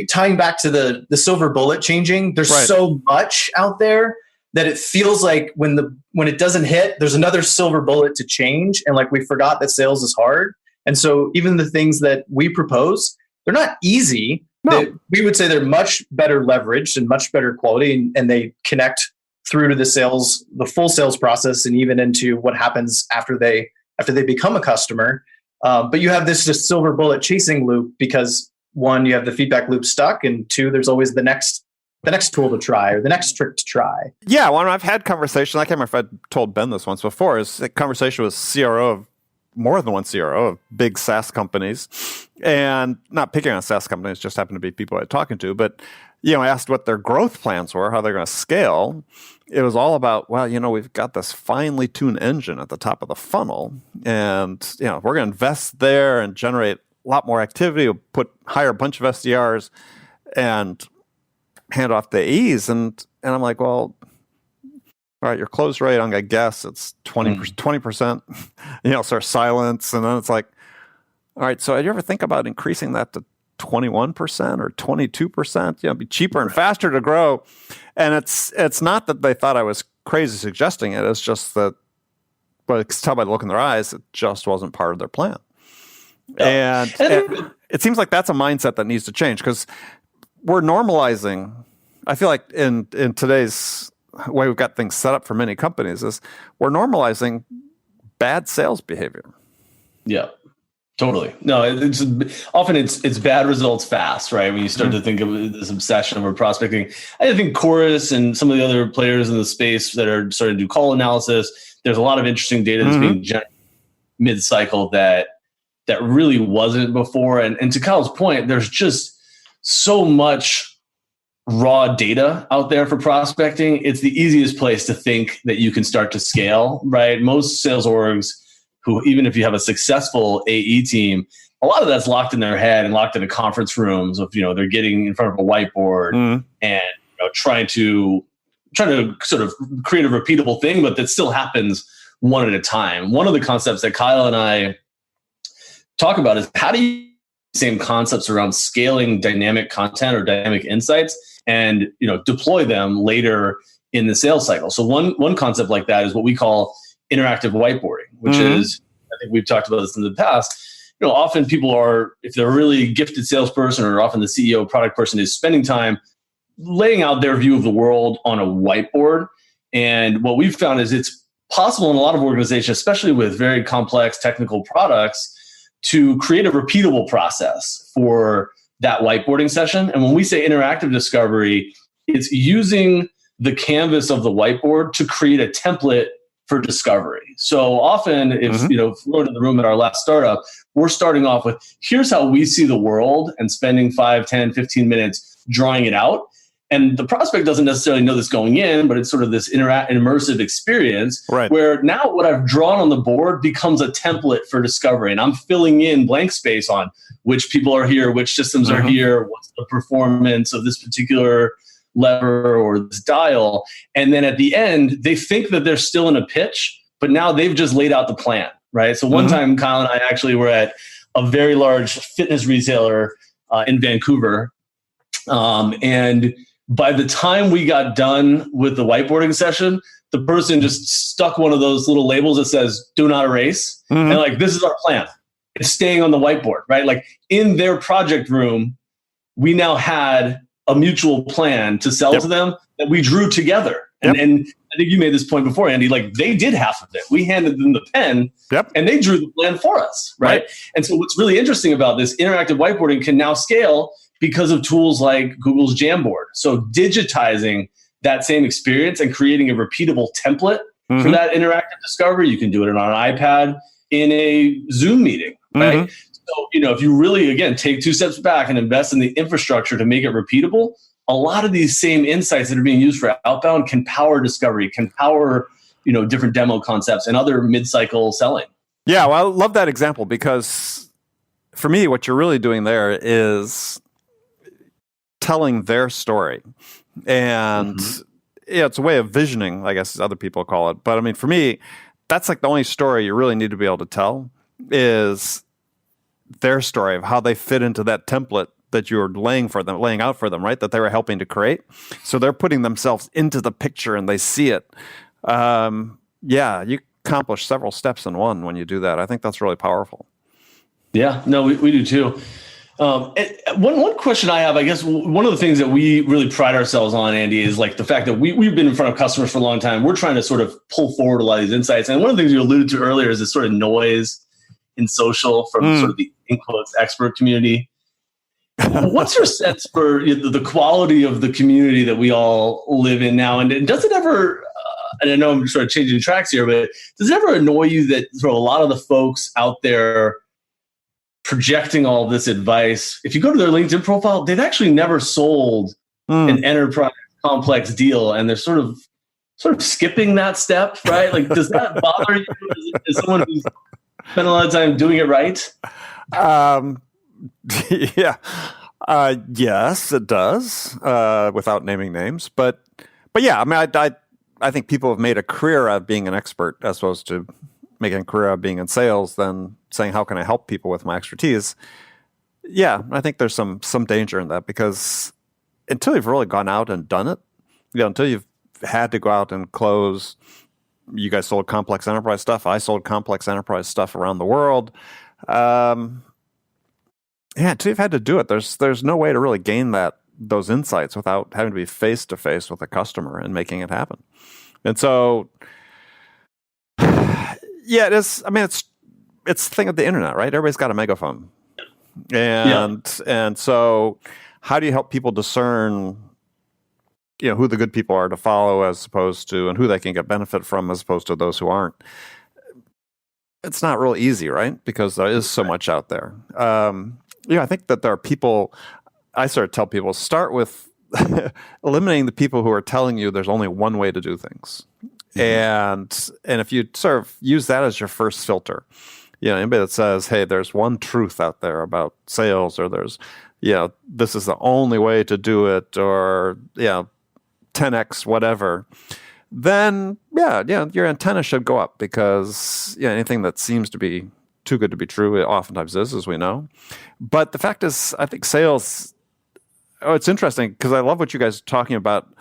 tying back to the silver bullet changing. There's so much out there that it feels like when it doesn't hit, there's another silver bullet to change. And like, we forgot that sales is hard. And so even the things that we propose, they're not easy. No. We would say they're much better leveraged and much better quality, and they connect through to the full sales process, and even into what happens after they become a customer. But you have this just silver bullet chasing loop because, one, you have the feedback loop stuck, and two, there's always the next tool to try or the next trick to try. Yeah, well, I've had conversations. I can't remember if I told Ben this once before. Is a conversation with CRO of more than one CRO of big SaaS companies, and not picking on SaaS companies, just happen to be people I'm talking to. But I asked what their growth plans were, how they're going to scale. It was all about, well, we've got this finely tuned engine at the top of the funnel, and we're going to invest there and generate a lot more activity. We'll hire a bunch of SDRs and hand off the AEs. And I'm like, well, all right, your close rate, I'm going to guess it's 20%, sort of silence. And then it's like, all right, so did you ever think about increasing that to 21% or 22%? It'd be cheaper and faster to grow. And it's not that they thought I was crazy suggesting it. It's just that, but it's tell by the look in their eyes, it just wasn't part of their plan. Yeah. And it seems like that's a mindset that needs to change, because we're normalizing. I feel like in today's way we've got things set up for many companies is we're normalizing bad sales behavior. Yeah, totally. No, it's often it's bad results fast, right? When you start to think of this obsession over prospecting. I think Chorus and some of the other players in the space that are starting to do call analysis, there's a lot of interesting data that's being generated mid-cycle that really wasn't before. And to Kyle's point, there's just so much raw data out there for prospecting. It's the easiest place to think that you can start to scale, right? Most sales orgs who, even if you have a successful AE team, a lot of that's locked in their head and locked into conference rooms of, they're getting in front of a whiteboard and trying to sort of create a repeatable thing, but that still happens one at a time. One of the concepts that Kyle and I talk about is, how do you same concepts around scaling dynamic content or dynamic insights and deploy them later in the sales cycle. So one concept like that is what we call interactive whiteboarding, which is, I think we've talked about this in the past. Often people are, if they're a really gifted salesperson, or often the CEO product person, is spending time laying out their view of the world on a whiteboard. And what we've found is it's possible in a lot of organizations, especially with very complex technical products, to create a repeatable process for that whiteboarding session. And when we say interactive discovery, it's using the canvas of the whiteboard to create a template for discovery. So often, if we're in the room at our last startup, we're starting off with, here's how we see the world, and spending 5, 10, 15 minutes drawing it out. And the prospect doesn't necessarily know this going in, but it's sort of this immersive experience, right, where now what I've drawn on the board becomes a template for discovery. And I'm filling in blank space on which people are here, which systems are here, what's the performance of this particular lever or this dial. And then at the end, they think that they're still in a pitch, but now they've just laid out the plan, right? So one time, Kyle and I actually were at a very large fitness retailer in Vancouver. And by the time we got done with the whiteboarding session, the person just stuck one of those little labels that says, do not erase. And like, this is our plan. It's staying on the whiteboard, right? Like in their project room, we now had a mutual plan to sell to them that we drew together. And I think you made this point before, Andy, like they did half of it. We handed them the pen and they drew the plan for us, right? And so what's really interesting about this interactive whiteboarding can now scale because of tools like Google's Jamboard. So digitizing that same experience and creating a repeatable template for that interactive discovery. You can do it on an iPad in a Zoom meeting, right? Mm-hmm. So, if you really, again, take 2 steps back and invest in the infrastructure to make it repeatable, a lot of these same insights that are being used for outbound can power discovery, can power, different demo concepts and other mid-cycle selling. Yeah, well, I love that example because for me, what you're really doing there is telling their story. And it's a way of visioning, I guess other people call it. But I mean, for me, that's like the only story you really need to be able to tell is their story of how they fit into that template that you're laying out for them, right? That they were helping to create. So they're putting themselves into the picture and they see it. You accomplish several steps in one when you do that. I think that's really powerful. Yeah, no, we do too. One question I have, I guess one of the things that we really pride ourselves on, Andy, is like the fact that we've been in front of customers for a long time. We're trying to sort of pull forward a lot of these insights. And one of the things you alluded to earlier is this sort of noise in social from sort of the in quotes expert community. What's your sense for the quality of the community that we all live in now? And does it ever, and I know I'm sort of changing tracks here, but does it ever annoy you that sort of a lot of the folks out there projecting all this advice, if you go to their LinkedIn profile, they've actually never sold an enterprise complex deal, and they're sort of skipping that step, right? Like, does that bother you as someone who's spent a lot of time doing it right? Yes, it does, without naming names. But yeah, I mean, I think people have made a career out of being an expert as opposed to making a career out of being in sales than saying, how can I help people with my expertise? Yeah, I think there's some danger in that because until you've really gone out and done it, until you've had to go out and close, you guys sold complex enterprise stuff. I sold complex enterprise stuff around the world. Until you've had to do it, there's no way to really gain those insights without having to be face to face with a customer and making it happen. And so, yeah, it is. I mean, it's the thing of the internet, right? Everybody's got a megaphone, and so how do you help people discern, who the good people are to follow as opposed to, and who they can get benefit from as opposed to those who aren't? It's not real easy, right? Because there is so much out there. I think that there are people. I sort of tell people start with eliminating the people who are telling you there's only one way to do things. And if you sort of use that as your first filter, anybody that says, hey, there's one truth out there about sales, or there's, this is the only way to do it, or, 10x, whatever, then, your antenna should go up because, anything that seems to be too good to be true, it oftentimes is, as we know. But the fact is, I think sales, it's interesting because I love what you guys are talking about,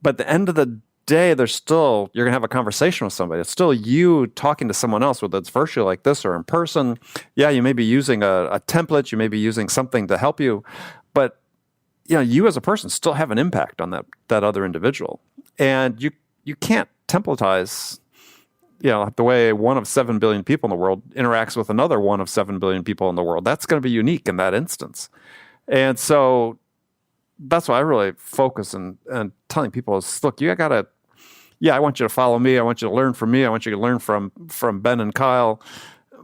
but at the end of the day, you're going to have a conversation with somebody. It's still you talking to someone else, whether it's virtually like this or in person. Yeah, you may be using a template, you may be using something to help you, but you as a person still have an impact on that other individual. And you can't templatize, the way 1 of 7 billion people in the world interacts with another 1 of 7 billion people in the world. That's going to be unique in that instance. And so that's why I really focus and telling people is, look, I want you to follow me. I want you to learn from me. I want you to learn from Ben and Kyle.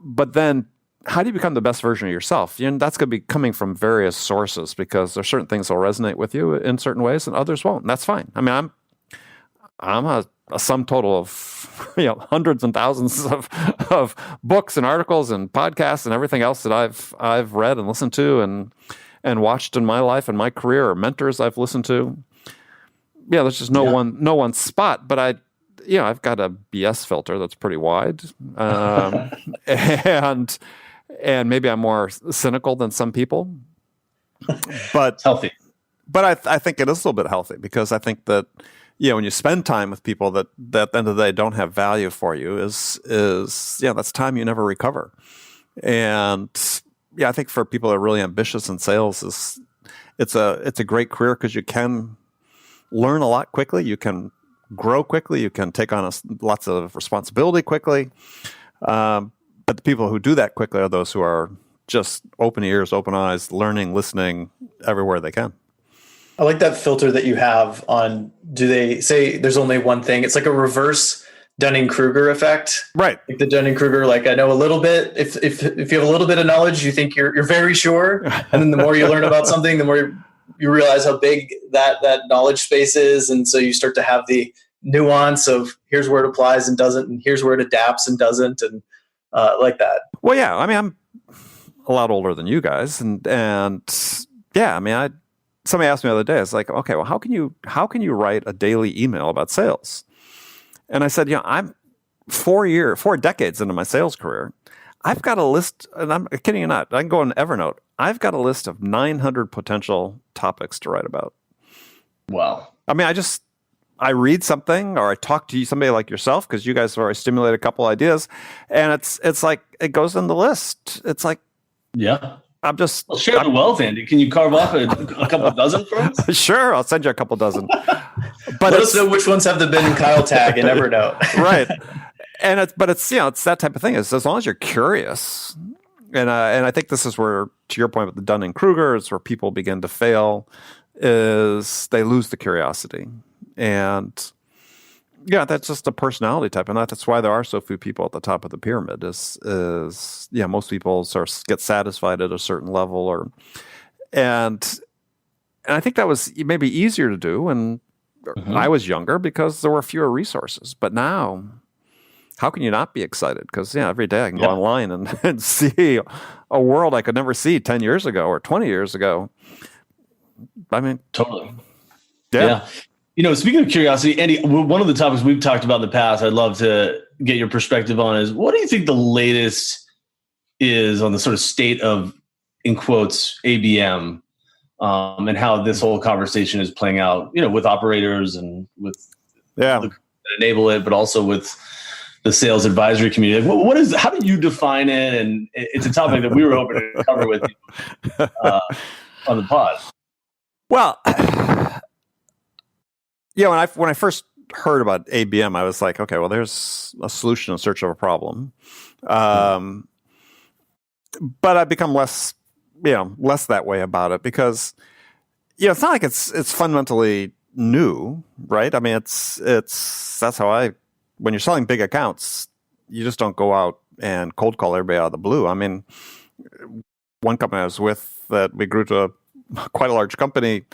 But then how do you become the best version of yourself? That's going to be coming from various sources because there's certain things that will resonate with you in certain ways and others won't. And that's fine. I mean, I'm a sum total of hundreds and thousands of books and articles and podcasts and everything else that I've read and listened to and watched in my life and my career, or mentors I've listened to. Yeah, there's just no one spot, but I've got a BS filter that's pretty wide, and maybe I'm more cynical than some people, but it's healthy. But I think it is a little bit healthy because I think that when you spend time with people that at the end of the day don't have value for you is that's time you never recover. And I think for people that are really ambitious in sales, it's a great career because you can learn a lot quickly, you can grow quickly, you can take on lots of responsibility quickly. But the people who do that quickly are those who are just open ears, open eyes, learning, listening everywhere they can. I like that filter that you have on, do they say there's only one thing? It's like a reverse Dunning-Kruger effect. Right. Like the Dunning-Kruger, like I know a little bit. If you have a little bit of knowledge, you think you're very sure. And then the more you learn about something, the more you realize how big that knowledge space is. And so you start to have the nuance of here's where it applies and doesn't, and here's where it adapts and doesn't, and like that. Well, yeah. I mean, I'm a lot older than you guys, and yeah. I mean, somebody asked me the other day. It's like, okay, well, how can you write a daily email about sales? And I said, I'm 4 decades into my sales career. I've got a list, and I'm kidding you not. I can go on Evernote. I've got a list of 900 potential topics to write about. Wow. I mean, I read something or I talk to somebody like yourself because you guys have already stimulated a couple ideas, and it's like it goes in the list. It's like, yeah. Share the wealth, Andy. Can you carve off a couple dozen for us? Sure, I'll send you a couple dozen. But let us know which ones have the Ben and Kyle tag in Evernote. Right. And it's that type of thing. Is as long as you're curious, and I think this is where, to your point with the Dunning-Kruger, is where people begin to fail, is they lose the curiosity. And yeah, that's just a personality type, and that's why there are so few people at the top of the pyramid. Is most people sort of get satisfied at a certain level, and I think that was maybe easier to do when I was younger because there were fewer resources. But now, how can you not be excited? Because every day I can go online and see a world I could never see 10 years ago or 20 years ago. I mean, totally. Yeah. Speaking of curiosity, Andy, one of the topics we've talked about in the past, I'd love to get your perspective on is, what do you think the latest is on the sort of state of, in quotes, ABM, and how this whole conversation is playing out, with operators and with the enable it, but also with the sales advisory community. How do you define it? And it's a topic that we were hoping to cover with you on the pod. Well, when I first heard about ABM, I was like, okay, well, there's a solution in search of a problem. But I've become less that way about it because, it's not like it's fundamentally new, right? I mean, that's how when you're selling big accounts, you just don't go out and cold call everybody out of the blue. I mean, one company I was with that we grew to quite a large company.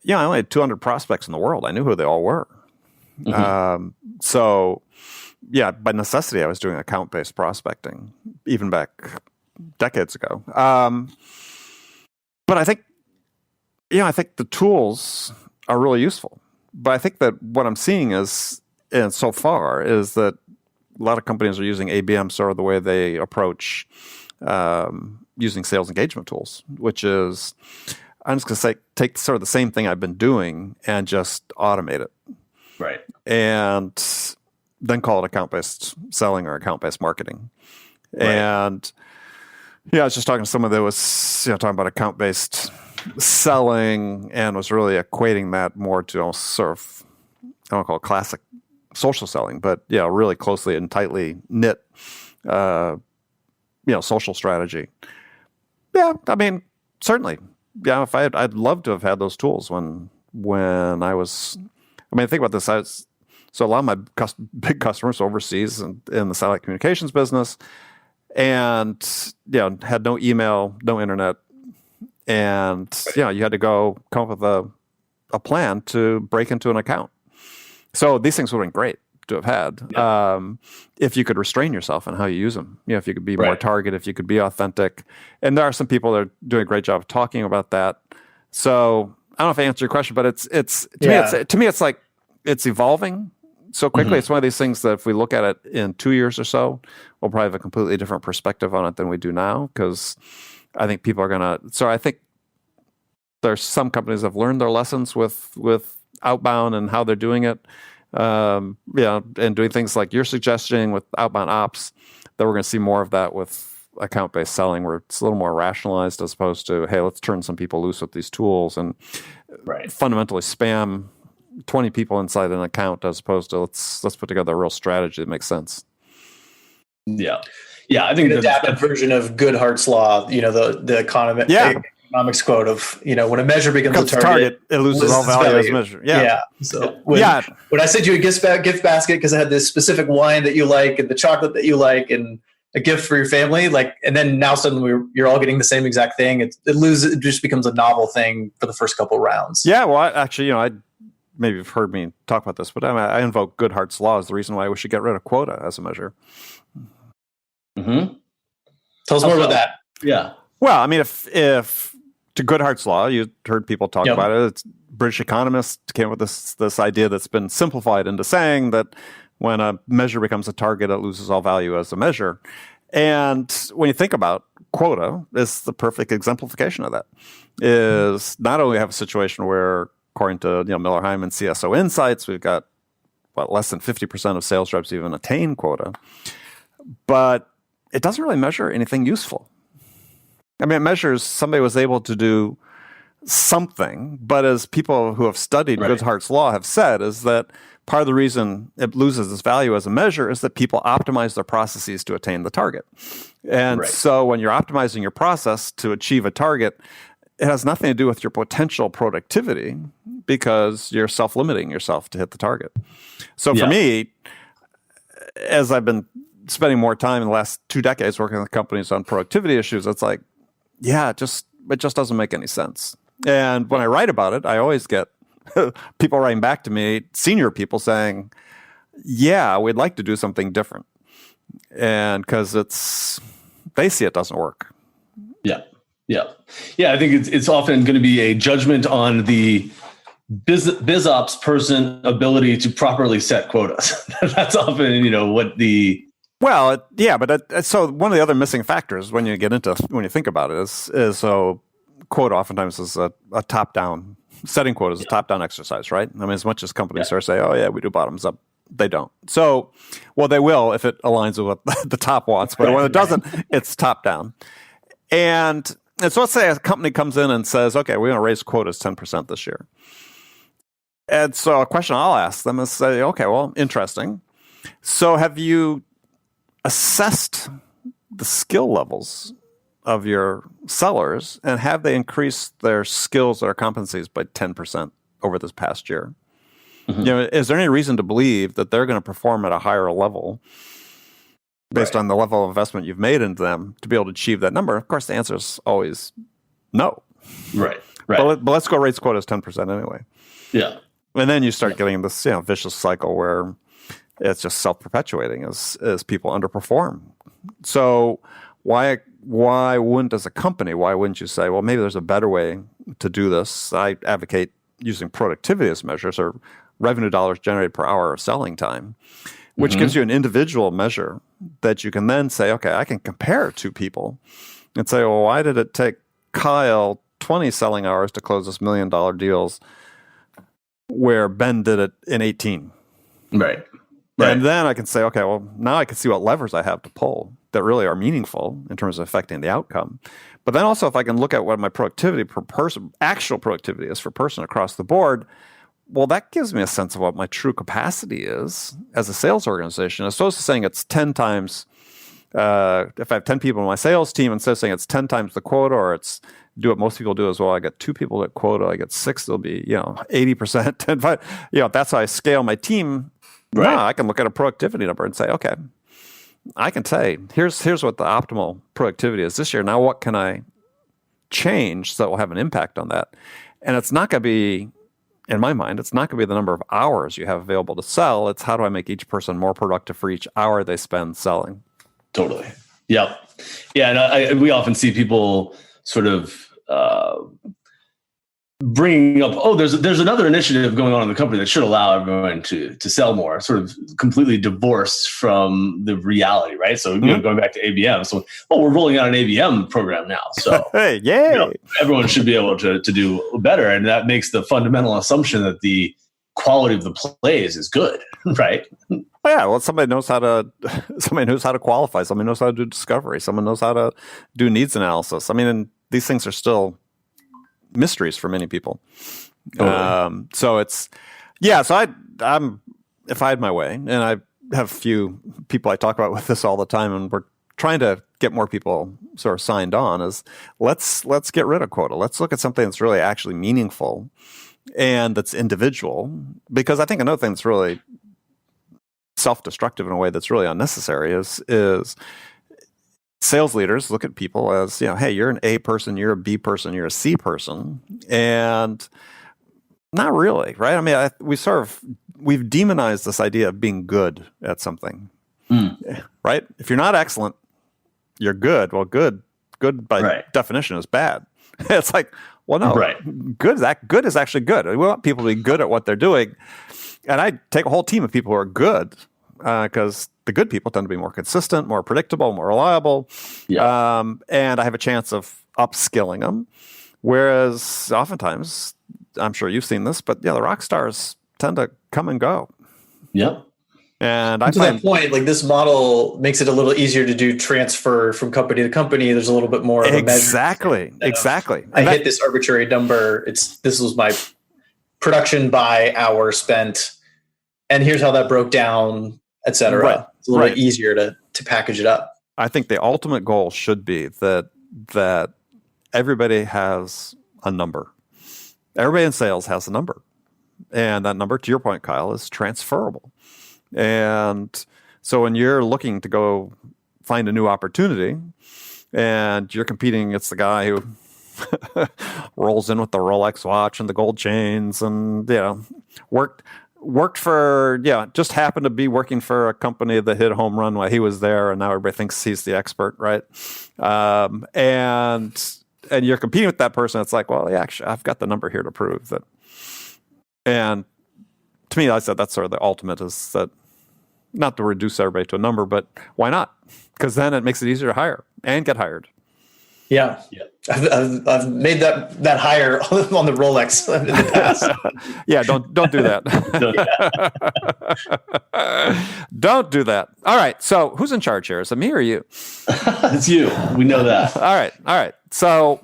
I only had 200 prospects in the world. I knew who they all were. So, by necessity, I was doing account-based prospecting, even back decades ago. But I think the tools are really useful. But I think that what I'm seeing so far is that a lot of companies are using ABM sort of the way they approach using sales engagement tools, which is, I'm just going to say, take sort of the same thing I've been doing and just automate it. Right. And then call it account-based selling or account-based marketing. Right. And I was just talking to someone that was talking about account-based selling and was really equating that more to sort of, I don't call it classic social selling, but really closely and tightly knit social strategy. Yeah, I mean, certainly. Yeah, I'd love to have had those tools when I was. I mean, think about this. So a lot of my big customers overseas in the satellite communications business, and had no email, no internet, and you had to come up with a plan to break into an account. So these things would have been great to have had if you could restrain yourself in how you use them. If you could be more targeted, if you could be authentic. And there are some people that are doing a great job of talking about that. So I don't know if I answered your question, but to me it's like it's evolving so quickly. It's one of these things that if we look at it in 2 years or so, we'll probably have a completely different perspective on it than we do now, because I think people are gonna. So I think there's some companies that have learned their lessons with Outbound and how they're doing it. And doing things like you're suggesting with outbound ops, that we're going to see more of that with account-based selling, where it's a little more rationalized as opposed to, hey, let's turn some people loose with these tools and fundamentally spam 20 people inside an account, as opposed to let's put together a real strategy that makes sense. Yeah, I think an adapted version of Goodhart's law. The economy. economics quote of, when a measure becomes a Becomes target, it loses all value as a measure. Yeah. So when I sent you a gift basket because I had this specific wine that you like and the chocolate that you like and a gift for your family, and then now suddenly you're all getting the same exact thing. It just becomes a novel thing for the first couple rounds. Yeah. Well, I maybe you've heard me talk about this, but I invoke Goodhart's law as the reason why we should get rid of quota as a measure. Mm-hmm. Tell us more about that. Yeah. Well, I mean, if to Goodhart's law, you heard people talk about it. It's British economists came up with this idea that's been simplified into saying that when a measure becomes a target, it loses all value as a measure. And when you think about quota, is the perfect exemplification of that. Is not only have a situation where, according to Miller Heiman CSO Insights, we've got less than 50% of sales reps even attain quota, but it doesn't really measure anything useful. I mean, it measures somebody was able to do something, but as people who have studied Goodhart's law have said, is that part of the reason it loses its value as a measure is that people optimize their processes to attain the target. And so when you're optimizing your process to achieve a target, it has nothing to do with your potential productivity because you're self-limiting yourself to hit the target. So for me, as I've been spending more time in the last 2 decades working with companies on productivity issues, it's like, it just doesn't make any sense. And when I write about it, I always get people writing back to me, senior people saying, we'd like to do something different. And because they see it doesn't work. Yeah, I think it's often going to be a judgment on the biz ops person ability to properly set quotas. That's often, what the... Well, but so one of the other missing factors when you think about it is so quota oftentimes is a top-down, setting quota is a top-down exercise, right? I mean, as much as companies are say, we do bottoms up, they don't. So, they will if it aligns with what the top wants, but when it doesn't, it's top-down. And so let's say a company comes in and says, okay, we're going to raise quotas 10% this year. And so a question I'll ask them is say, okay, well, interesting. So have you assessed the skill levels of your sellers and have they increased their skills or competencies by 10% over this past year? Mm-hmm. Is there any reason to believe that they're going to perform at a higher level based on the level of investment you've made into them to be able to achieve that number? Of course, the answer is always no. Right. But let's go raise quotas 10% anyway. Yeah. And then you start getting this vicious cycle where it's just self-perpetuating as people underperform. So why wouldn't, as a company, why wouldn't you say, well, maybe there's a better way to do this? I advocate using productivity as measures or revenue dollars generated per hour of selling time, which gives you an individual measure that you can then say, okay, I can compare two people and say, well, why did it take Kyle 20 selling hours to close this $1 million deals where Ben did it in 18? Right. And then I can say, okay, well, now I can see what levers I have to pull that really are meaningful in terms of affecting the outcome. But then also if I can look at what my productivity per person, actual productivity is for person across the board, well, that gives me a sense of what my true capacity is as a sales organization. As opposed to saying it's 10 times, if I have 10 people in my sales team, instead of saying it's 10 times the quota, or it's do what most people do as well, I get 2 people at quota, I get 6, there'll be 80%. And if that's how I scale my team, no, I can look at a productivity number and say, okay, I can say, here's what the optimal productivity is this year. Now what can I change so that will have an impact on that? And it's not going to be, in my mind, it's not going to be the number of hours you have available to sell. It's how do I make each person more productive for each hour they spend selling. Totally. Yep. Yeah. And we often see people sort of bringing up, there's another initiative going on in the company that should allow everyone to sell more, sort of completely divorced from the reality, right? So going back to ABM, so we're rolling out an ABM program now, so hey, yay! Everyone should be able to do better, and that makes the fundamental assumption that the quality of the plays is good, right? Yeah, well, somebody knows how to qualify, somebody knows how to do discovery, someone knows how to do needs analysis. I mean, and these things are still mysteries for many people. Totally. So it's, so I'm, if I had my way, and I have a few people I talk about with this all the time, and we're trying to get more people sort of signed on is let's get rid of quota. Let's look at something that's really actually meaningful and that's individual. Because I think another thing that's really self-destructive in a way that's really unnecessary is sales leaders look at people as, hey, you're an A person, you're a B person, you're a C person, and not really, right? I mean, we've demonized this idea of being good at something, right? If you're not excellent, you're good. Well, good by definition is bad. It's like, well, no, good is actually good. We want people to be good at what they're doing, and I take a whole team of people who are good because the good people tend to be more consistent, more predictable, more reliable, and I have a chance of upskilling them. Whereas oftentimes, I'm sure you've seen this, but the rock stars tend to come and go. Yep. And to that point, like this model makes it a little easier to do transfer from company to company. There's a little bit more of a measure. Exactly. I hit this arbitrary number. This was my production by hour spent, and here's how that broke down, et cetera. Right. It's a little bit easier to package it up. I think the ultimate goal should be that everybody has a number. Everybody in sales has a number. And that number, to your point, Kyle, is transferable. And so when you're looking to go find a new opportunity and you're competing against the guy who rolls in with the Rolex watch and the gold chains and, worked for, just happened to be working for a company that hit a home run while he was there, and now everybody thinks he's the expert, right? And you're competing with that person. It's like, well, actually, I've got the number here to prove that. And to me, I said that's sort of the ultimate is that not to reduce everybody to a number, but why not? Because then it makes it easier to hire and get hired. Yeah. I've made that hire on the Rolex in the past. Don't do that. Don't do that. All right. So who's in charge here? Is it me or you? It's you. We know that. All right. So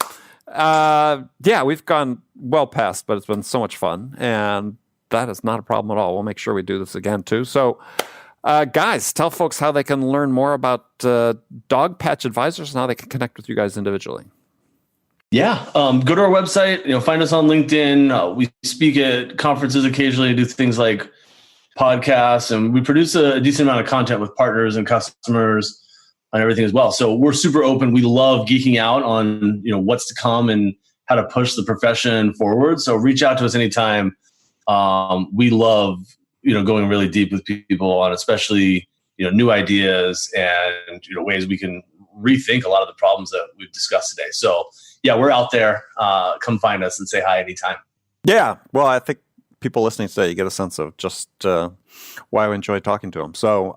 we've gone well past, but it's been so much fun, and that is not a problem at all. We'll make sure we do this again too. So guys, tell folks how they can learn more about Dogpatch Advisors and how they can connect with you guys individually. Yeah. Go to our website, find us on LinkedIn. We speak at conferences occasionally, do things like podcasts, and we produce a decent amount of content with partners and customers on everything as well. So we're super open. We love geeking out on, what's to come and how to push the profession forward. So reach out to us anytime. We love, going really deep with people on especially, new ideas and, ways we can rethink a lot of the problems that we've discussed today. So yeah, we're out there. Come find us and say hi anytime. Yeah. Well, I think people listening today, you get a sense of just why we enjoy talking to them. So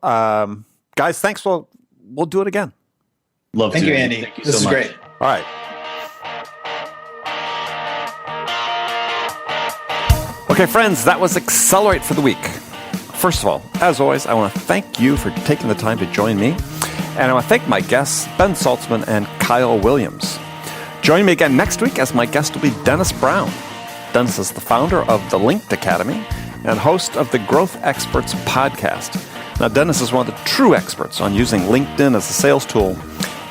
guys, thanks. We'll do it again. Thank you, Andy. Thank you this so much. Great. All right. Okay, friends, that was Accelerate for the week. First of all, as always, I want to thank you for taking the time to join me. And I want to thank my guests, Ben Salzman and Kyle Williams. Join me again next week as my guest will be Dennis Brown. Dennis is the founder of the Linked Academy and host of the Growth Experts podcast. Now, Dennis is one of the true experts on using LinkedIn as a sales tool,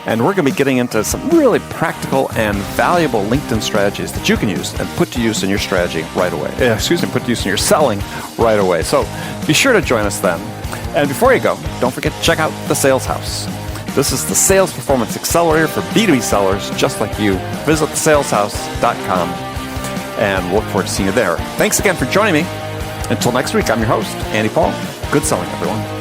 and we're going to be getting into some really practical and valuable LinkedIn strategies that you can use and put to use in your strategy right away. Put to use in your selling right away. So be sure to join us then. And before you go, don't forget to check out the Sales House. This is the sales performance accelerator for B2B sellers just like you. Visit thesaleshouse.com, and we'll look forward to seeing you there. Thanks again for joining me. Until next week, I'm your host, Andy Paul. Good selling, everyone.